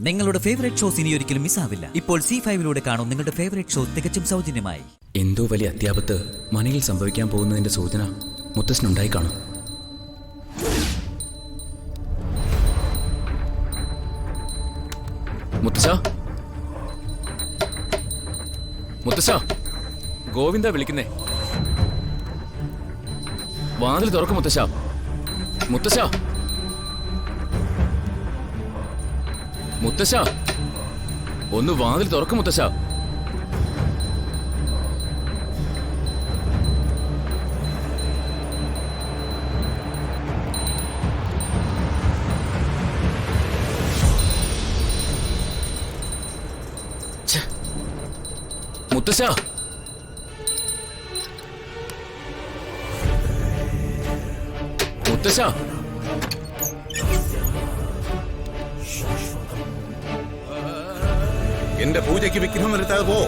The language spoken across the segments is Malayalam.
നിങ്ങളുടെ ഫേവറേറ്റ് ഷോസ് ഇനി ഒരിക്കലും മിസ്സാവില്ല. ഇപ്പോൾ C5 കാണും നിങ്ങളുടെ ഫേവറേറ്റ് ഷോ തികച്ചും സൗജന്യമായി. എന്തോ വലിയ അത്യാപത്ത് മനയിൽ സംഭവിക്കാൻ പോകുന്നതിന്റെ സൂചന മുത്തശ്ശനുണ്ടായി കാണും. മുത്തശ്ശ, മുത്തശ്ശ, ഗോവിന്ദ വിളിക്കുന്നേ. വാതിൽ തുറക്കും മുത്തശ്ശ. മുത്തശ്ശ, മുത്തശ്ശ, ഒന്ന് വാതിൽ തുറക്കും മുത്തശ്ശ. മുത്തശ്ശ, മുത്തശ്ശ, എന്റെ പൂജയ്ക്ക് വിഘ്നം വരുത്താതെ പോ.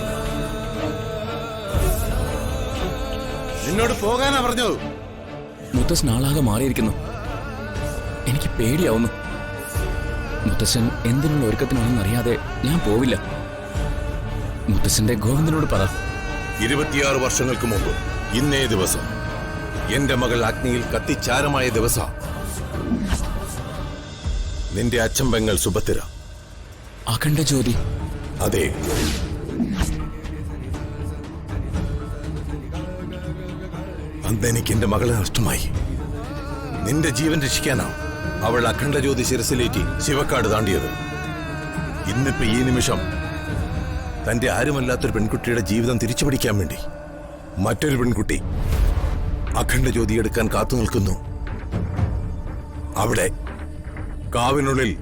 നിന്നോട് പോകാനാ പറഞ്ഞത്. മുത്തശ്ശൻ ആളാകെ മാറിയിരിക്കുന്നു. എനിക്ക് പേടിയാവുന്നു. മുത്തശ്ശൻ എന്തിനുള്ള ഒരുക്കത്തിനാണെന്ന് അറിയാതെ ഞാൻ പോവില്ല. മുത്തശ്ശന്റെ ഗോവിന്ദനോട് പറ. 26 വർഷങ്ങൾക്ക് മുമ്പ് ഇന്നേ ദിവസം എന്റെ മകൾ അഗ്നിയിൽ കത്തിച്ചാരമായ ദിവസം നിന്റെ അച്ഛൻ പെങ്ങൾ സുഭദ്ര. അഖണ്ഡ ജ്യോതി. അതെ, അന്ന് എനിക്ക് എന്റെ മകളെ നഷ്ടമായി. നിന്റെ ജീവൻ രക്ഷിക്കാനാ അവൾ അഖണ്ഡ ജ്യോതി ശിരസിലേറ്റി ശിവക്കാട് താണ്ടിയത്. ഇന്നിപ്പോ ഈ നിമിഷം തന്റെ ആരുമല്ലാത്തൊരു പെൺകുട്ടിയുടെ ജീവിതം തിരിച്ചു പിടിക്കാൻ വേണ്ടി മറ്റൊരു പെൺകുട്ടി അഖണ്ഡ ജ്യോതി എടുക്കാൻ കാത്തു നിൽക്കുന്നു. അവിടെ കാവിനുള്ളിൽ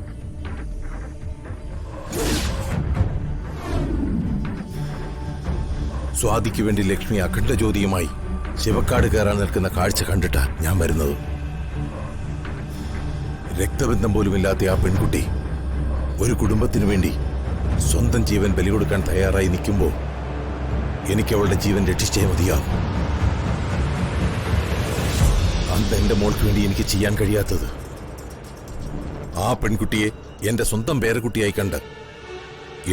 സ്വാതിക്ക് വേണ്ടി ലക്ഷ്മി അഖണ്ഡ ജ്യോതിയുമായി ശിവക്കാട് കയറാൻ നിൽക്കുന്ന കാഴ്ച കണ്ടിട്ടാ ഞാൻ വരുന്നത്. രക്തബന്ധം പോലുമില്ലാത്ത ആ പെൺകുട്ടി ഒരു കുടുംബത്തിനു വേണ്ടി സ്വന്തം ജീവൻ ബലി കൊടുക്കാൻ തയ്യാറായി നിൽക്കുമ്പോൾ എനിക്ക് അവളുടെ ജീവൻ രക്ഷിച്ചേ മതിയാവും. അന്ന് എന്റെ മോൾക്ക് വേണ്ടി എനിക്ക് ചെയ്യാൻ കഴിയാത്തത് ആ പെൺകുട്ടിയെ എന്റെ സ്വന്തം പേരക്കുട്ടിയായി കണ്ട്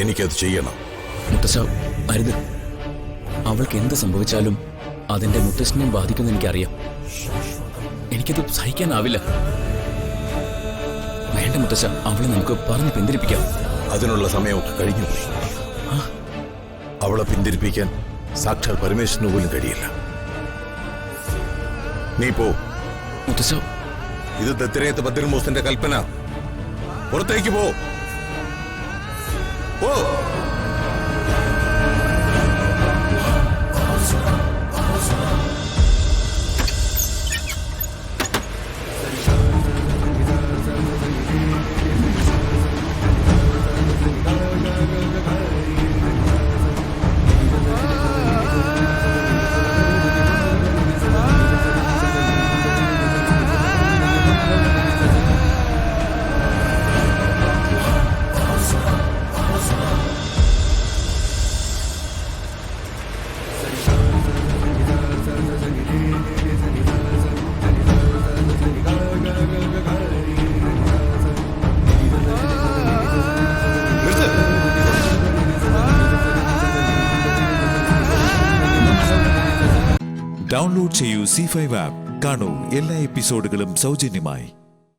എനിക്കത് ചെയ്യണം. മുത്തശ്ശ, അരുത്. അവൾക്ക് എന്ത് സംഭവിച്ചാലും അതിന്റെ മുത്തശ്ശനെ ബാധിക്കുമെന്ന് എനിക്കറിയാം. എനിക്കത് സഹിക്കാനാവില്ല. വേണ്ട മുത്തശ്ശ, അവളെ നമുക്ക് പറഞ്ഞ് പിന്തിരിപ്പിക്കാം. അതിനുള്ള സമയമൊക്കെ കഴിഞ്ഞുപോയി. അവളെ പിന്തിരിപ്പിക്കാൻ സാക്ഷാൽ പരമേശ്വരന് പോലും കഴിയില്ല. നീ പോ മുത്തശ്ശ. ഇത് ദത്തരേത്ത് ഭദ്രമൂസന്റെ കൽപ്പന. പുറത്തേക്ക് പോ. ഡൗൺലോഡ് ചെയ്യൂ C5 ആപ്പ്. കാണൂ എല്ലാ എപ്പിസോഡുകളും സൗജന്യമായി.